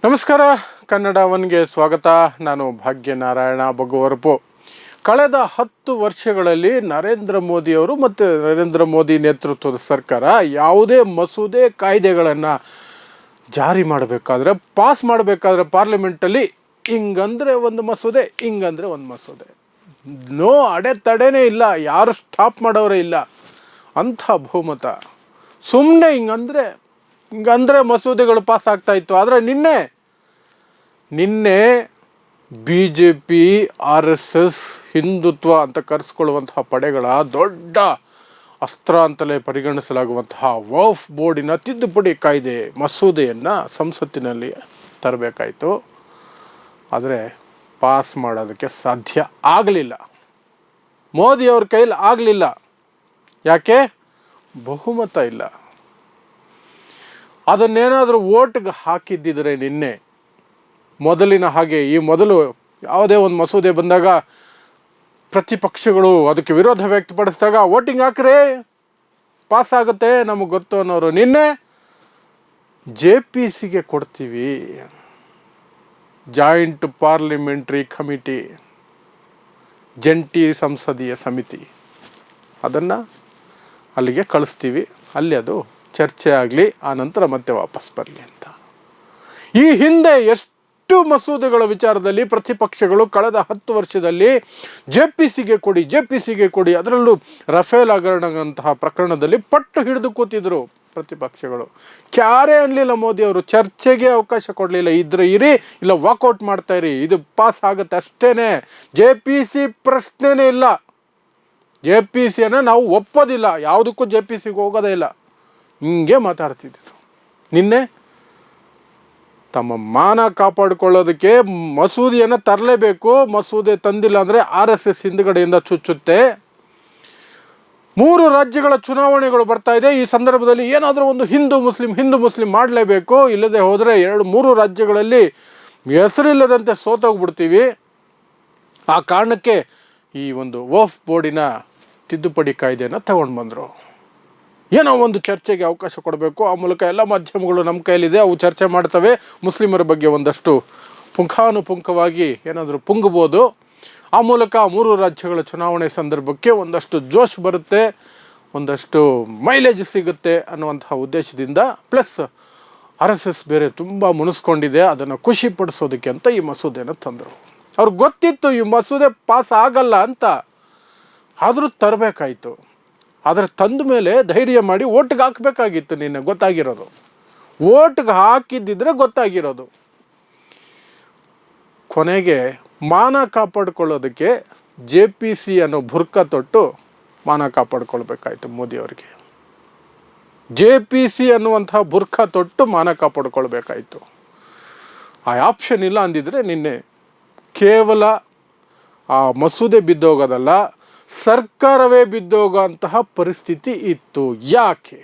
ನಮಸ್ಕಾರ, ಕನ್ನಡ ಒನ್ಗೆ ಸ್ವಾಗತ. ನಾನು ಭಾಗ್ಯನಾರಾಯಣ ಬಗುವರಪು. ಕಳೆದ 10 ವರ್ಷಗಳಲ್ಲಿ ನರೇಂದ್ರ ಮೋದಿಯವರು ಮತ್ತು ನರೇಂದ್ರ ಮೋದಿ ನೇತೃತ್ವದ ಸರ್ಕಾರ ಯಾವುದೇ ಮಸೂದೆ ಕಾಯ್ದೆಗಳನ್ನು ಜಾರಿ ಮಾಡಬೇಕಾದ್ರೆ, ಪಾಸ್ ಮಾಡಬೇಕಾದ್ರೆ ಪಾರ್ಲಿಮೆಂಟಲ್ಲಿ ಹಿಂಗಂದರೆ ಒಂದು ಮಸೂದೆ, ಹಿಂಗಂದರೆ ಒಂದು ಮಸೂದೆ, ನೋ ಅಡೆತಡೆನೇ ಇಲ್ಲ, ಯಾರು ಸ್ಟಾಪ್ ಮಾಡೋರೇ ಇಲ್ಲ ಅಂಥ ಬಹುಮತ. ಸುಮ್ಮನೆ ಹಿಂಗಂದರೆ ಮಸೂದೆಗಳು ಪಾಸ್ ಆಗ್ತಾಯಿತ್ತು. ಆದರೆ ನಿನ್ನೆ BJP, RSS, ಹಿಂದುತ್ವ ಅಂತ ಕರೆಸ್ಕೊಳ್ಳುವಂತಹ ಪಡೆಗಳ ದೊಡ್ಡ ಅಸ್ತ್ರ ಅಂತಲೇ ಪರಿಗಣಿಸಲಾಗುವಂತಹ ವಕ್ಫ್ ಬೋರ್ಡಿನ ತಿದ್ದುಪಡಿ ಕಾಯ್ದೆ ಮಸೂದೆಯನ್ನು ಸಂಸತ್ತಿನಲ್ಲಿ ತರಬೇಕಾಯಿತು. ಆದರೆ ಪಾಸ್ ಮಾಡೋದಕ್ಕೆ ಸಾಧ್ಯ ಆಗಲಿಲ್ಲ. ಮೋದಿಯವ್ರ ಕೈಲಿ ಆಗಲಿಲ್ಲ. ಯಾಕೆ? ಬಹುಮತ ಇಲ್ಲ. ಅದನ್ನೇನಾದರೂ ಓಟ್ಗೆ ಹಾಕಿದ್ದಿದ್ರೆ ನಿನ್ನೆ ಮೊದಲಿನ ಹಾಗೆ, ಈ ಮೊದಲು ಯಾವುದೇ ಒಂದು ಮಸೂದೆ ಬಂದಾಗ ಪ್ರತಿಪಕ್ಷಗಳು ಅದಕ್ಕೆ ವಿರೋಧ ವ್ಯಕ್ತಪಡಿಸಿದಾಗ ವೋಟಿಂಗ್ ಹಾಕ್ರೆ ಪಾಸ್ ಆಗುತ್ತೆ ನಮಗೆ ಗೊತ್ತು ಅನ್ನೋರು ನಿನ್ನೆ JPCಗೆ ಕೊಡ್ತೀವಿ, ಜಾಯಿಂಟ್ ಪಾರ್ಲಿಮೆಂಟ್ರಿ ಕಮಿಟಿ, ಜಂಟಿ ಸಂಸದೀಯ ಸಮಿತಿ, ಅದನ್ನು ಅಲ್ಲಿಗೆ ಕಳಿಸ್ತೀವಿ, ಅಲ್ಲಿ ಅದು ಚರ್ಚೆ ಆಗಲಿ, ಆ ನಂತರ ಮತ್ತೆ ವಾಪಸ್ ಬರಲಿ ಅಂತ. ಈ ಹಿಂದೆ ಎಷ್ಟು ಮಸೂದೆಗಳ ವಿಚಾರದಲ್ಲಿ ಪ್ರತಿಪಕ್ಷಗಳು ಕಳೆದ 10 ವರ್ಷದಲ್ಲಿ JPCಗೆ ಕೊಡಿ, ಅದರಲ್ಲೂ ರಫೇಲ್ ಹಗರಣದಂತಹ ಪ್ರಕರಣದಲ್ಲಿ ಪಟ್ಟು ಹಿಡಿದು ಕೂತಿದ್ರು ಪ್ರತಿಪಕ್ಷಗಳು. ಕ್ಯಾರೇ ಅನ್ನಲಿಲ್ಲ ಮೋದಿಯವರು, ಚರ್ಚೆಗೆ ಅವಕಾಶ ಕೊಡಲಿಲ್ಲ. ಇದ್ರೆ ಇರಿ, ಇಲ್ಲ ವಾಕೌಟ್ ಮಾಡ್ತಾ ಇರಿ, ಇದು ಪಾಸ್ ಆಗುತ್ತೆ ಅಷ್ಟೇ. JPC ಪ್ರಶ್ನೆನೇ ಇಲ್ಲ. JPCಯನ್ನು ನಾವು ಒಪ್ಪೋದಿಲ್ಲ, ಯಾವುದಕ್ಕೂ JPCಗೆ ಹೋಗೋದೇ ಇಲ್ಲ, ಹಿಂಗೆ ಮಾತಾಡ್ತಿದ್ರು. ನಿನ್ನೆ ತಮ್ಮ ಮಾನ ಕಾಪಾಡಿಕೊಳ್ಳೋದಕ್ಕೆ ಮಸೂದೆಯನ್ನು ತರಲೇಬೇಕು, ಮಸೂದೆ ತಂದಿಲ್ಲ ಅಂದರೆ RSS ಹಿಂದುಗಡೆಯಿಂದ ಚುಚ್ಚುತ್ತೆ. 3 ರಾಜ್ಯಗಳ ಚುನಾವಣೆಗಳು ಬರ್ತಾ ಇದೆ. ಈ ಸಂದರ್ಭದಲ್ಲಿ ಏನಾದರೂ ಒಂದು ಹಿಂದೂ ಮುಸ್ಲಿಂ ಮಾಡಲೇಬೇಕು, ಇಲ್ಲದೆ ಹೋದರೆ 2-3 ರಾಜ್ಯಗಳಲ್ಲಿ ಹೆಸರಿಲ್ಲದಂತೆ ಸೋತೋಗ್ಬಿಡ್ತೀವಿ. ಆ ಕಾರಣಕ್ಕೆ ಈ ಒಂದು ವಕ್ಫ್ ಬೋರ್ಡಿನ ತಿದ್ದುಪಡಿ ಕಾಯ್ದೆಯನ್ನು ತಗೊಂಡು ಬಂದರು. ಏನೋ ಒಂದು ಚರ್ಚೆಗೆ ಅವಕಾಶ ಕೊಡಬೇಕು, ಆ ಮೂಲಕ ಎಲ್ಲ ಮಾಧ್ಯಮಗಳು ನಮ್ಮ ಕೈಲಿದೆ, ಅವು ಚರ್ಚೆ ಮಾಡ್ತವೆ, ಮುಸ್ಲಿಮರ ಬಗ್ಗೆ ಒಂದಷ್ಟು ಪುಂಖಾನುಪುಂಖವಾಗಿ ಏನಾದರೂ ಪುಂಗಬೋದು. ಆ ಮೂಲಕ 3 ರಾಜ್ಯಗಳ ಚುನಾವಣೆ ಸಂದರ್ಭಕ್ಕೆ ಒಂದಷ್ಟು ಜೋಶ್ ಬರುತ್ತೆ, ಒಂದಷ್ಟು ಮೈಲೇಜ್ ಸಿಗುತ್ತೆ ಅನ್ನುವಂತಹ ಉದ್ದೇಶದಿಂದ, ಪ್ಲಸ್ RSS ಬೇರೆ ತುಂಬ ಮುನಿಸ್ಕೊಂಡಿದೆ, ಅದನ್ನು ಖುಷಿಪಡಿಸೋದಕ್ಕೆ ಅಂತ ಈ ಮಸೂದೆಯನ್ನು ತಂದರು. ಅವ್ರಿಗೆ ಗೊತ್ತಿತ್ತು ಈ ಮಸೂದೆ ಪಾಸ್ ಆಗಲ್ಲ ಅಂತ, ಆದರೂ ತರಬೇಕಾಯಿತು. ಆದರೆ ತಂದ ಮೇಲೆ ಧೈರ್ಯ ಮಾಡಿ ಓಟ್ಗೆ ಹಾಕಬೇಕಾಗಿತ್ತು. ನಿನ್ನೆ ಗೊತ್ತಾಗಿರೋದು, ಓಟ್ಗೆ ಹಾಕಿದ್ದಿದ್ರೆ ಗೊತ್ತಾಗಿರೋದು. ಕೊನೆಗೆ ಮಾನ ಕಾಪಾಡಿಕೊಳ್ಳೋದಕ್ಕೆ JPC ಅನ್ನೋ ಬುರ್ಕ ತೊಟ್ಟು ಮಾನ ಕಾಪಾಡ್ಕೊಳ್ಬೇಕಾಯ್ತು ಮೋದಿಯವರಿಗೆ. JPC ಅನ್ನುವಂತಹ ಬುರ್ಕ ತೊಟ್ಟು ಮಾನ ಕಾಪಾಡ್ಕೊಳ್ಬೇಕಾಯ್ತು. ಆ ಆಪ್ಷನ್ ಇಲ್ಲ ಅಂದಿದ್ರೆ ನಿನ್ನೆ ಕೇವಲ ಆ ಮಸೂದೆ ಬಿದ್ದೋಗೋದಲ್ಲ, ಸರ್ಕಾರವೇ ಬಿದ್ದೋಗಂತಹ ಪರಿಸ್ಥಿತಿ ಇತ್ತು. ಯಾಕೆ?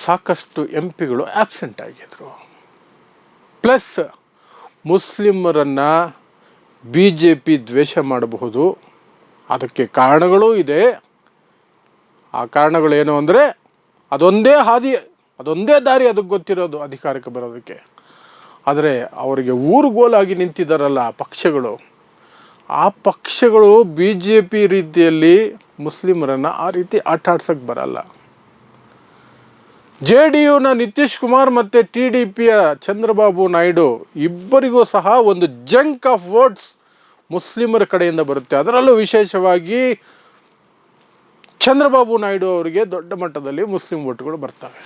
ಸಾಕಷ್ಟು MP ಗಳು ಆಬ್ಸೆಂಟ್ ಆಗಿದ್ರು. ಪ್ಲಸ್ ಮುಸ್ಲಿಮರನ್ನು BJP ದ್ವೇಷ ಮಾಡಬಹುದು, ಅದಕ್ಕೆ ಕಾರಣಗಳೂ ಇದೆ. ಆ ಕಾರಣಗಳೇನು ಅಂದರೆ ಅದೊಂದೇ ದಾರಿ ಅದಕ್ಕೆ ಗೊತ್ತಿರೋದು ಅಧಿಕಾರಕ್ಕೆ ಬರೋದಕ್ಕೆ. ಆದರೆ ಅವರಿಗೆ ಊರುಗೋಲಾಗಿ ನಿಂತಿದ್ದಾರಲ್ಲ ಪಕ್ಷಗಳು, ಆ ಪಕ್ಷಗಳು BJP ರೀತಿಯಲ್ಲಿ ಮುಸ್ಲಿಮರನ್ನು ಆ ರೀತಿ ಆಟ ಆಡ್ಸೋಕ್ಕೆ ಬರಲ್ಲ. JDUನ ನಿತೀಶ್ ಕುಮಾರ್ ಮತ್ತು TDPಯ ಚಂದ್ರಬಾಬು ನಾಯ್ಡು ಇಬ್ಬರಿಗೂ ಸಹ ಒಂದು ಜಂಕ್ ಆಫ್ ವೋಟ್ಸ್ ಮುಸ್ಲಿಮರ ಕಡೆಯಿಂದ ಬರುತ್ತೆ. ಅದರಲ್ಲೂ ವಿಶೇಷವಾಗಿ ಚಂದ್ರಬಾಬು ನಾಯ್ಡು ಅವರಿಗೆ ದೊಡ್ಡ ಮಟ್ಟದಲ್ಲಿ ಮುಸ್ಲಿಂ ವೋಟ್ಗಳು ಬರ್ತವೆ.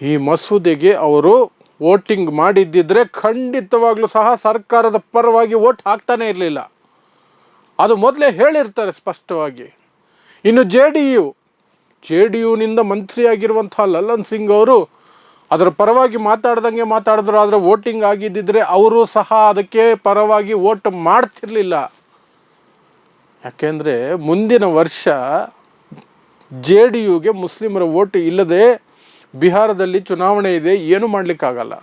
ಈ ಮಸೂದೆಗೆ ಅವರು ವೋಟಿಂಗ್ ಮಾಡಿದ್ದಿದ್ರೆ ಖಂಡಿತವಾಗ್ಲೂ ಸಹ ಸರ್ಕಾರದ ಪರವಾಗಿ ವೋಟ್ ಹಾಕ್ತಾನೆ ಇರಲಿಲ್ಲ. ಅದು ಮೊದಲೇ ಹೇಳಿರ್ತಾರೆ ಸ್ಪಷ್ಟವಾಗಿ. ಇನ್ನು JDUನಿಂದ ಮಂತ್ರಿಯಾಗಿರುವಂಥ ಲಲ್ಲನ್ ಸಿಂಗ್ ಅವರು ಅದರ ಪರವಾಗಿ ಮಾತಾಡಿದ್ರು. ಆದರೆ ವೋಟಿಂಗ್ ಆಗಿದ್ದಿದ್ರೆ ಅವರು ಸಹ ಅದಕ್ಕೆ ಪರವಾಗಿ ವೋಟ್ ಮಾಡ್ತಿರ್ಲಿಲ್ಲ. ಯಾಕೆಂದರೆ ಮುಂದಿನ ವರ್ಷ JDUಗೆ ಮುಸ್ಲಿಮರ ವೋಟ್ ಇಲ್ಲದೆ ಬಿಹಾರದಲ್ಲಿ ಚುನಾವಣೆ ಇದೆ, ಏನೂ ಮಾಡಲಿಕ್ಕಾಗಲ್ಲ.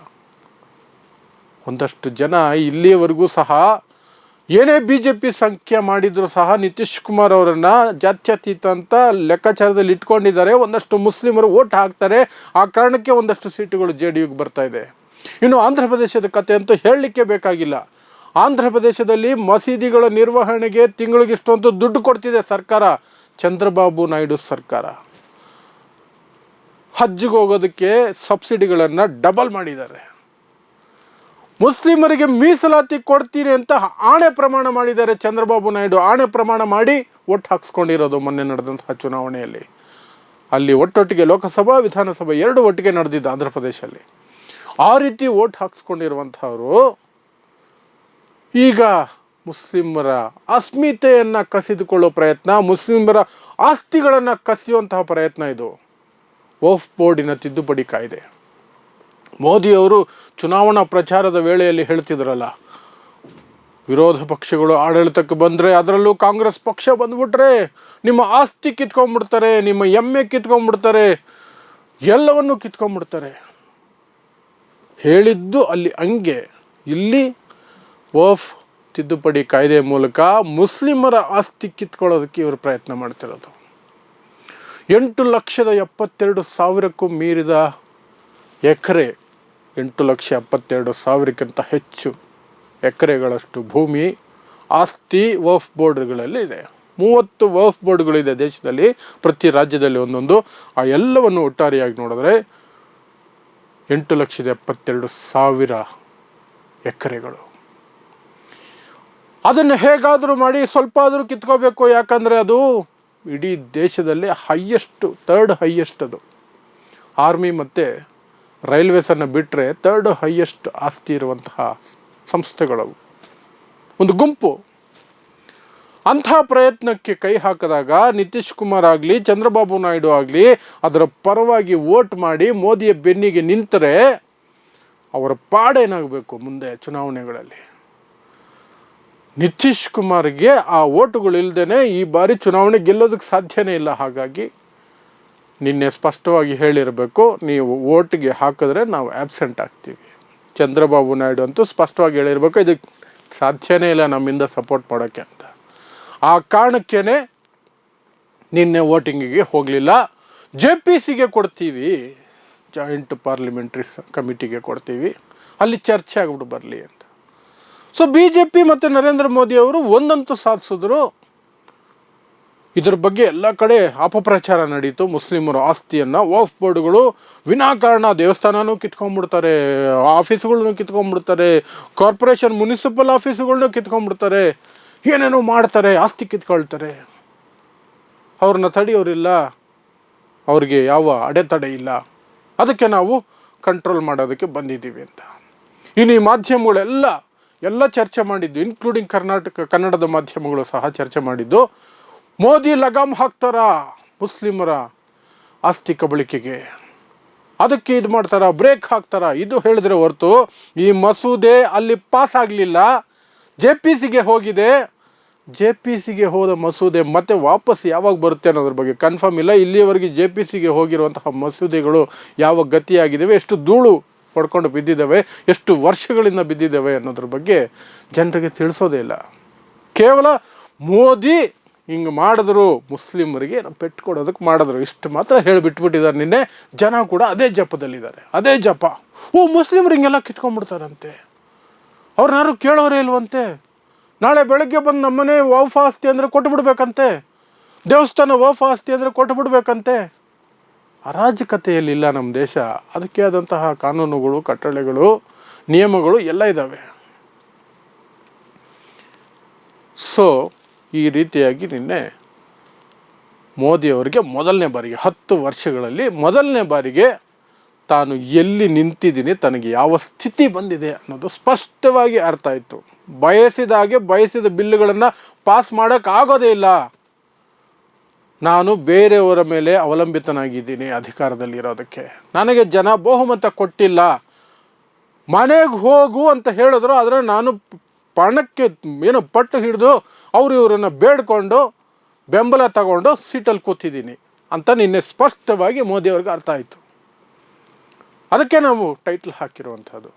ಒಂದಷ್ಟು ಜನ ಇಲ್ಲಿಯವರೆಗೂ ಸಹ ಏನೇ BJP ಸಂಖ್ಯೆ ಮಾಡಿದರೂ ಸಹ ನಿತೀಶ್ ಕುಮಾರ್ ಅವರನ್ನು ಜಾತ್ಯತೀತ ಅಂತ ಲೆಕ್ಕಾಚಾರದಲ್ಲಿ ಇಟ್ಕೊಂಡಿದ್ದಾರೆ. ಒಂದಷ್ಟು ಮುಸ್ಲಿಮರು ಓಟ್ ಹಾಕ್ತಾರೆ. ಆ ಕಾರಣಕ್ಕೆ ಒಂದಷ್ಟು ಸೀಟುಗಳು JDUಗೆ ಬರ್ತಾ ಇದೆ. ಇನ್ನು ಆಂಧ್ರ ಪ್ರದೇಶದ ಕತೆ ಅಂತೂ ಹೇಳಲಿಕ್ಕೆ ಬೇಕಾಗಿಲ್ಲ. ಆಂಧ್ರ ಪ್ರದೇಶದಲ್ಲಿ ಮಸೀದಿಗಳ ನಿರ್ವಹಣೆಗೆ ತಿಂಗಳಿಗಿಷ್ಟು ಅಂತ ದುಡ್ಡು ಕೊಡ್ತಿದೆ ಸರ್ಕಾರ, ಚಂದ್ರಬಾಬು ನಾಯ್ಡು ಸರ್ಕಾರ. ಹಜ್ಜಿಗೆ ಹೋಗೋದಕ್ಕೆ ಸಬ್ಸಿಡಿಗಳನ್ನು ಡಬಲ್ ಮಾಡಿದ್ದಾರೆ. ಮುಸ್ಲಿಮರಿಗೆ ಮೀಸಲಾತಿ ಕೊಡ್ತೀರಿ ಅಂತ ಆಣೆ ಪ್ರಮಾಣ ಮಾಡಿದ್ದಾರೆ ಚಂದ್ರಬಾಬು ನಾಯ್ಡು. ಆಣೆ ಪ್ರಮಾಣ ಮಾಡಿ ಓಟ್ ಹಾಕ್ಸ್ಕೊಂಡಿರೋದು ಮೊನ್ನೆ ನಡೆದಂತಹ ಚುನಾವಣೆಯಲ್ಲಿ. ಅಲ್ಲಿ ಒಟ್ಟೊಟ್ಟಿಗೆ ಲೋಕಸಭಾ ವಿಧಾನಸಭೆ 2 ಒಟ್ಟಿಗೆ ನಡೆದಿದ್ದು ಆಂಧ್ರ ಪ್ರದೇಶದಲ್ಲಿ. ಆ ರೀತಿ ಓಟ್ ಹಾಕ್ಸ್ಕೊಂಡಿರುವಂಥವರು ಈಗ ಮುಸ್ಲಿಮರ ಅಸ್ಮಿತೆಯನ್ನು ಕಸಿದುಕೊಳ್ಳೋ ಪ್ರಯತ್ನ, ಮುಸ್ಲಿಮರ ಆಸ್ತಿಗಳನ್ನು ಕಸಿಯುವಂತಹ ಪ್ರಯತ್ನ ಇದು. ವಕ್ಫ್ ಬೋರ್ಡಿನ ತಿದ್ದುಪಡಿ ಕಾಯ್ದೆ. ಮೋದಿಯವರು ಚುನಾವಣಾ ಪ್ರಚಾರದ ವೇಳೆಯಲ್ಲಿ ಹೇಳ್ತಿದ್ರಲ್ಲ, ವಿರೋಧ ಪಕ್ಷಗಳು ಆಡಳಿತಕ್ಕೆ ಬಂದರೆ, ಅದರಲ್ಲೂ ಕಾಂಗ್ರೆಸ್ ಪಕ್ಷ ಬಂದ್ಬಿಟ್ರೆ ನಿಮ್ಮ ಆಸ್ತಿ ಕಿತ್ಕೊಂಡ್ಬಿಡ್ತಾರೆ, ನಿಮ್ಮ ಎಮ್ಮೆ ಕಿತ್ಕೊಂಡ್ಬಿಡ್ತಾರೆ, ಎಲ್ಲವನ್ನೂ ಕಿತ್ಕೊಂಡ್ಬಿಡ್ತಾರೆ. ಹೇಳಿದ್ದು ಅಲ್ಲಿ ಹಂಗೆ. ಇಲ್ಲಿ ವಕ್ಫ್ ತಿದ್ದುಪಡಿ ಕಾಯ್ದೆ ಮೂಲಕ ಮುಸ್ಲಿಮರ ಆಸ್ತಿ ಕಿತ್ಕೊಳ್ಳೋದಕ್ಕೆ ಇವರು ಪ್ರಯತ್ನ ಮಾಡ್ತಿರೋದು. 8,72,000ಕ್ಕೂ ಮೀರಿದ ಎಕರೆ, 8,72,000ಕ್ಕಿಂತ ಹೆಚ್ಚು ಎಕರೆಗಳಷ್ಟು ಭೂಮಿ ಆಸ್ತಿ ವಕ್ಫ್ ಬೋರ್ಡ್ಗಳಲ್ಲಿ ಇದೆ. 30 ವಕ್ಫ್ ಬೋರ್ಡ್ಗಳಿದೆ ದೇಶದಲ್ಲಿ, ಪ್ರತಿ ರಾಜ್ಯದಲ್ಲಿ ಒಂದೊಂದು. ಆ ಎಲ್ಲವನ್ನು ಒಟ್ಟಾರೆಯಾಗಿ ನೋಡಿದ್ರೆ 8,72,000 ಎಕರೆಗಳು. ಅದನ್ನು ಹೇಗಾದರೂ ಮಾಡಿ ಸ್ವಲ್ಪ ಆದರೂ ಕಿತ್ಕೋಬೇಕು. ಯಾಕಂದರೆ ಅದು ಇಡೀ ದೇಶದಲ್ಲಿ ಥರ್ಡ್ ಹೈಯೆಸ್ಟ್ ಅದು. ಆರ್ಮಿ ಮತ್ತು ರೈಲ್ವೇಸನ್ನು ಬಿಟ್ಟರೆ 3rd ಹೈಯೆಸ್ಟ್ ಆಸ್ತಿ ಇರುವಂತಹ ಸಂಸ್ಥೆಗಳವು, ಒಂದು ಗುಂಪು. ಅಂತಹ ಪ್ರಯತ್ನಕ್ಕೆ ಕೈ ಹಾಕಿದಾಗ ನಿತೀಶ್ ಕುಮಾರ್ ಆಗಲಿ ಚಂದ್ರಬಾಬು ನಾಯ್ಡು ಆಗಲಿ ಅದರ ಪರವಾಗಿ ವೋಟ್ ಮಾಡಿ ಮೋದಿಯ ಬೆನ್ನಿಗೆ ನಿಂತರೆ ಅವರ ಪಾಡೇನಾಗಬೇಕು ಮುಂದೆ ಚುನಾವಣೆಗಳಲ್ಲಿ. ನಿತೀಶ್ ಕುಮಾರ್ಗೆ ಆ ಓಟುಗಳಿಲ್ಲದೇ ಈ ಬಾರಿ ಚುನಾವಣೆ ಗೆಲ್ಲೋದಕ್ಕೆ ಸಾಧ್ಯನೇ ಇಲ್ಲ. ಹಾಗಾಗಿ ನಿನ್ನೆ ಸ್ಪಷ್ಟವಾಗಿ ಹೇಳಿರಬೇಕು, ನೀವು ಓಟ್ಗೆ ಹಾಕಿದ್ರೆ ನಾವು ಆಬ್ಸೆಂಟ್ ಆಗ್ತೀವಿ. ಚಂದ್ರಬಾಬು ನಾಯ್ಡು ಅಂತೂ ಸ್ಪಷ್ಟವಾಗಿ ಹೇಳಿರಬೇಕು, ಇದಕ್ಕೆ ಸಾಧ್ಯನೇ ಇಲ್ಲ ನಮ್ಮಿಂದ ಸಪೋರ್ಟ್ ಮಾಡೋಕ್ಕೆ ಅಂತ. ಆ ಕಾರಣಕ್ಕೇ ನಿನ್ನೆ ವೋಟಿಂಗಿಗೆ ಹೋಗಲಿಲ್ಲ. JPCಗೆ ಕೊಡ್ತೀವಿ, ಜಾಯಿಂಟ್ ಪಾರ್ಲಿಮೆಂಟ್ರಿ ಕಮಿಟಿಗೆ ಕೊಡ್ತೀವಿ, ಅಲ್ಲಿ ಚರ್ಚೆ ಆಗ್ಬಿಟ್ಟು ಬರಲಿ ಅಂತ. ಸೊ BJP ಮತ್ತು ನರೇಂದ್ರ ಮೋದಿ ಅವರು ಒಂದಂತೂ ಸಾಧಿಸಿದ್ರು, ಇದರ ಬಗ್ಗೆ ಎಲ್ಲ ಕಡೆ ಅಪಪ್ರಚಾರ ನಡೀತು. ಮುಸ್ಲಿಮರ ಆಸ್ತಿಯನ್ನು ವಕ್ಫ್ ಬೋರ್ಡ್ಗಳು ವಿನಾಕಾರಣ ದೇವಸ್ಥಾನನೂ ಕಿತ್ಕೊಂಡ್ಬಿಡ್ತಾರೆ, ಆಫೀಸುಗಳನ್ನೂ ಕಿತ್ಕೊಂಡ್ಬಿಡ್ತಾರೆ, ಕಾರ್ಪೊರೇಷನ್ ಮುನ್ಸಿಪಲ್ ಆಫೀಸುಗಳನ್ನೂ ಕಿತ್ಕೊಂಡ್ಬಿಡ್ತಾರೆ, ಏನೇನೋ ಮಾಡ್ತಾರೆ, ಆಸ್ತಿ ಕಿತ್ಕೊಳ್ತಾರೆ. ಅವ್ರನ್ನ ತಡೆಯೋರಿಲ್ಲ, ಅವ್ರಿಗೆ ಯಾವ ಅಡೆತಡೆ ಇಲ್ಲ. ಅದಕ್ಕೆ ನಾವು ಕಂಟ್ರೋಲ್ ಮಾಡೋದಕ್ಕೆ ಬಂದಿದ್ದೀವಿ ಅಂತ. ಇನ್ನು ಈ ಮಾಧ್ಯಮಗಳೆಲ್ಲ ಚರ್ಚೆ ಮಾಡಿದ್ದು, ಇನ್ಕ್ಲೂಡಿಂಗ್ ಕನ್ನಡದ ಮಾಧ್ಯಮಗಳು ಸಹ ಚರ್ಚೆ ಮಾಡಿದ್ದು, ಮೋದಿ ಲಗಾಮ್ ಹಾಕ್ತಾರಾ ಮುಸ್ಲಿಮರ ಆಸ್ತಿ ಕಬಳಿಕೆಗೆ, ಅದಕ್ಕೆ ಇದು ಮಾಡ್ತಾರಾ, ಬ್ರೇಕ್ ಹಾಕ್ತಾರಾ, ಇದು ಹೇಳಿದ್ರೆ ಹೊರತು ಈ ಮಸೂದೆ ಅಲ್ಲಿ ಪಾಸ್ ಆಗಲಿಲ್ಲ. JPCಗೆ ಹೋಗಿದೆ. JPCಗೆ ಹೋದ ಮಸೂದೆ ಮತ್ತೆ ವಾಪಸ್ ಯಾವಾಗ ಬರುತ್ತೆ ಅನ್ನೋದ್ರ ಬಗ್ಗೆ ಕನ್ಫರ್ಮ್ ಇಲ್ಲ. ಇಲ್ಲಿಯವರೆಗೆ JPCಗೆ ಹೋಗಿರುವಂತಹ ಮಸೂದೆಗಳು ಯಾವ ಗತಿಯಾಗಿದ್ದಾವೆ, ಎಷ್ಟು ಧೂಳು ಪಡ್ಕೊಂಡು ಬಿದ್ದಿದ್ದಾವೆ, ಎಷ್ಟು ವರ್ಷಗಳಿಂದ ಬಿದ್ದಿದ್ದಾವೆ ಅನ್ನೋದ್ರ ಬಗ್ಗೆ ಜನರಿಗೆ ತಿಳಿಸೋದೇ ಇಲ್ಲ. ಕೇವಲ ಮೋದಿ ಹಿಂಗೆ ಮಾಡಿದ್ರು, ಮುಸ್ಲಿಮರಿಗೆ ಪೆಟ್ಟು ಕೊಡೋದಕ್ಕೆ ಮಾಡಿದ್ರು, ಇಷ್ಟು ಮಾತ್ರ ಹೇಳಿಬಿಟ್ಬಿಟ್ಟಿದ್ದಾರೆ. ನಿನ್ನೆ ಜನ ಕೂಡ ಅದೇ ಜಪದಲ್ಲಿದ್ದಾರೆ, ಅದೇ ಜಪ. ಮುಸ್ಲಿಮರು ಹಿಂಗೆಲ್ಲ ಕಿತ್ಕೊಂಡ್ಬಿಡ್ತಾರಂತೆ, ಅವ್ರನ್ನಾರು ಕೇಳೋರೇ ಇಲ್ವಂತೆ. ನಾಳೆ ಬೆಳಗ್ಗೆ ಬಂದು ನಮ್ಮನೆ ವಕ್ಫ್ ಆಸ್ತಿ ಅಂದರೆ ಕೊಟ್ಟುಬಿಡ್ಬೇಕಂತೆ, ದೇವಸ್ಥಾನ ವಕ್ಫ್ ಆಸ್ತಿ ಅಂದರೆ ಕೊಟ್ಟುಬಿಡ್ಬೇಕಂತೆ. ಅರಾಜಕತೆಯಲ್ಲಿಲ್ಲ ನಮ್ಮ ದೇಶ. ಅದಕ್ಕೆ ಆದಂತಹ ಕಾನೂನುಗಳು, ಕಟ್ಟಳೆಗಳು, ನಿಯಮಗಳು ಎಲ್ಲ ಇದ್ದಾವೆ. ಸೊ ಈ ರೀತಿಯಾಗಿ ನಿನ್ನೆ ಮೋದಿಯವರಿಗೆ ಮೊದಲನೇ ಬಾರಿಗೆ 10 ವರ್ಷಗಳಲ್ಲಿ ಮೊದಲನೇ ಬಾರಿಗೆ ತಾನು ಎಲ್ಲಿ ನಿಂತಿದ್ದೀನಿ, ತನಗೆ ಯಾವ ಸ್ಥಿತಿ ಬಂದಿದೆ ಅನ್ನೋದು ಸ್ಪಷ್ಟವಾಗಿ ಅರ್ಥ ಆಯಿತು. ಬಯಸಿದ ಬಿಲ್ಲುಗಳನ್ನು ಪಾಸ್ ಮಾಡೋಕ್ಕಾಗೋದೇ ಇಲ್ಲ. ನಾನು ಬೇರೆಯವರ ಮೇಲೆ ಅವಲಂಬಿತನಾಗಿದ್ದೀನಿ ಅಧಿಕಾರದಲ್ಲಿರೋದಕ್ಕೆ. ನನಗೆ ಜನ ಬಹುಮತ ಕೊಟ್ಟಿಲ್ಲ. ಮನೆಗೆ ಹೋಗು ಅಂತ ಹೇಳಿದ್ರು, ಆದರೆ ನಾನು ಪಣಕ್ಕೆ ಪಟ್ಟು ಹಿಡಿದು ಇವರನ್ನು ಬೇಡ್ಕೊಂಡು ಬೆಂಬಲ ತಗೊಂಡು ಸೀಟಲ್ಲಿ ಕೂತಿದ್ದೀನಿ ಅಂತ ನಿನ್ನೆ ಸ್ಪಷ್ಟವಾಗಿ ಮೋದಿಯವ್ರಿಗೆ ಅರ್ಥ ಆಯಿತು. ಅದಕ್ಕೆ ನಾವು ಟೈಟ್ಲ್ ಹಾಕಿರುವಂಥದ್ದು.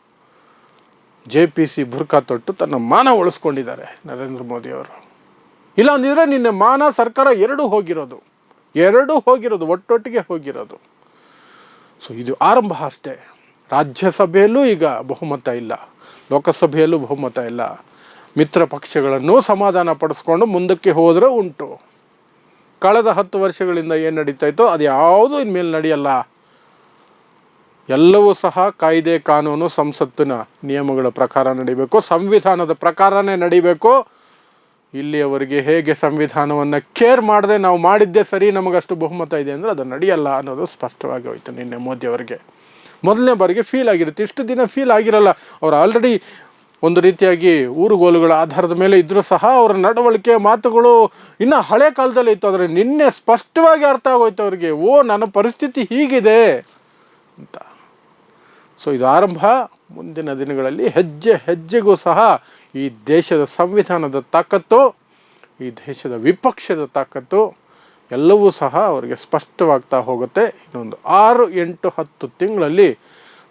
JPC ಬುರ್ಕಾ ತೊಟ್ಟು ತನ್ನ ಮಾನ ಉಳಿಸ್ಕೊಂಡಿದ್ದಾರೆ ನರೇಂದ್ರ ಮೋದಿಯವರು. ಇಲ್ಲ ಅಂದಿದ್ರೆ ನಿನ್ನೆ ಮಾನ ಸರ್ಕಾರ ಎರಡೂ ಹೋಗಿರೋದು ಒಟ್ಟೊಟ್ಟಿಗೆ ಹೋಗಿರೋದು. ಸೊ ಇದು ಆರಂಭ ಅಷ್ಟೇ. ರಾಜ್ಯಸಭೆಯಲ್ಲೂ ಈಗ ಬಹುಮತ ಇಲ್ಲ, ಲೋಕಸಭೆಯಲ್ಲೂ ಬಹುಮತ ಇಲ್ಲ. ಮಿತ್ರ ಪಕ್ಷಗಳನ್ನು ಸಮಾಧಾನ ಪಡಿಸ್ಕೊಂಡು ಮುಂದಕ್ಕೆ ಹೋದರೆ ಉಂಟು. ಕಳೆದ 10 ವರ್ಷಗಳಿಂದ ಏನು ನಡೀತಾ ಇತ್ತೋ ಅದು ಯಾವುದೂ ಇನ್ಮೇಲೆ ನಡೆಯಲ್ಲ. ಎಲ್ಲವೂ ಸಹ ಕಾಯ್ದೆ ಕಾನೂನು ಸಂಸತ್ತಿನ ನಿಯಮಗಳ ಪ್ರಕಾರ ನಡಿಬೇಕು, ಸಂವಿಧಾನದ ಪ್ರಕಾರನೇ ನಡಿಬೇಕು. ಇಲ್ಲಿಯವರೆಗೆ ಹೇಗೆ ಸಂವಿಧಾನವನ್ನು ಕೇರ್ ಮಾಡದೆ ನಾವು ಮಾಡಿದ್ದೇ ಸರಿ, ನಮಗಷ್ಟು ಬಹುಮತ ಇದೆ ಅಂದರೆ ಅದು ನಡೆಯಲ್ಲ ಅನ್ನೋದು ಸ್ಪಷ್ಟವಾಗಿ ಹೋಯ್ತು ನಿನ್ನೆ ಮೋದಿಯವರಿಗೆ. ಮೊದಲನೇ ಬಾರಿಗೆ ಫೀಲ್ ಆಗಿರುತ್ತೆ, ಇಷ್ಟು ದಿನ ಫೀಲ್ ಆಗಿರಲ್ಲ. ಅವ್ರು ಆಲ್ರೆಡಿ ಒಂದು ರೀತಿಯಾಗಿ ಊರುಗೋಲುಗಳ ಆಧಾರದ ಮೇಲೆ ಇದ್ದರೂ ಸಹ ಅವರ ನಡವಳಿಕೆ ಮಾತುಗಳು ಇನ್ನೂ ಹಳೆ ಕಾಲದಲ್ಲೇ ಇತ್ತು. ಆದರೆ ನಿನ್ನೆ ಸ್ಪಷ್ಟವಾಗಿ ಅರ್ಥ ಆಗೋಯ್ತು ಅವ್ರಿಗೆ, ನನ್ನ ಪರಿಸ್ಥಿತಿ ಹೀಗಿದೆ ಅಂತ. ಸೊ ಇದು ಆರಂಭ. ಮುಂದಿನ ದಿನಗಳಲ್ಲಿ ಹೆಜ್ಜೆ ಹೆಜ್ಜೆಗೂ ಸಹ ಈ ದೇಶದ ಸಂವಿಧಾನದ ತಾಕತ್ತು, ಈ ದೇಶದ ವಿಪಕ್ಷದ ತಾಕತ್ತು ಎಲ್ಲವೂ ಸಹ ಅವರಿಗೆ ಸ್ಪಷ್ಟವಾಗ್ತಾ ಹೋಗುತ್ತೆ. ಇನ್ನೊಂದು 6, 8, 10 ತಿಂಗಳಲ್ಲಿ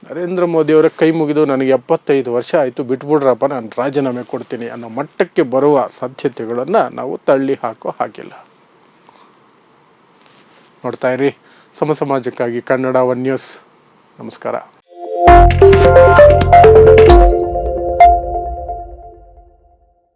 ನರೇಂದ್ರ ಮೋದಿಯವರ ಕೈ ಮುಗಿದು ನನಗೆ 75 ವರ್ಷ ಆಯಿತು, ಬಿಟ್ಬಿಡ್ರಪ್ಪ, ನಾನು ರಾಜೀನಾಮೆ ಕೊಡ್ತೀನಿ ಅನ್ನೋ ಮಟ್ಟಕ್ಕೆ ಬರುವ ಸಾಧ್ಯತೆಗಳನ್ನು ನಾವು ತಳ್ಳಿ ಹಾಕೋ ಹಾಗಿಲ್ಲ. ನೋಡ್ತಾ ಇರಿ ಸಮಾಜಕ್ಕಾಗಿ ಕನ್ನಡ 1 ನ್ಯೂಸ್. ನಮಸ್ಕಾರ.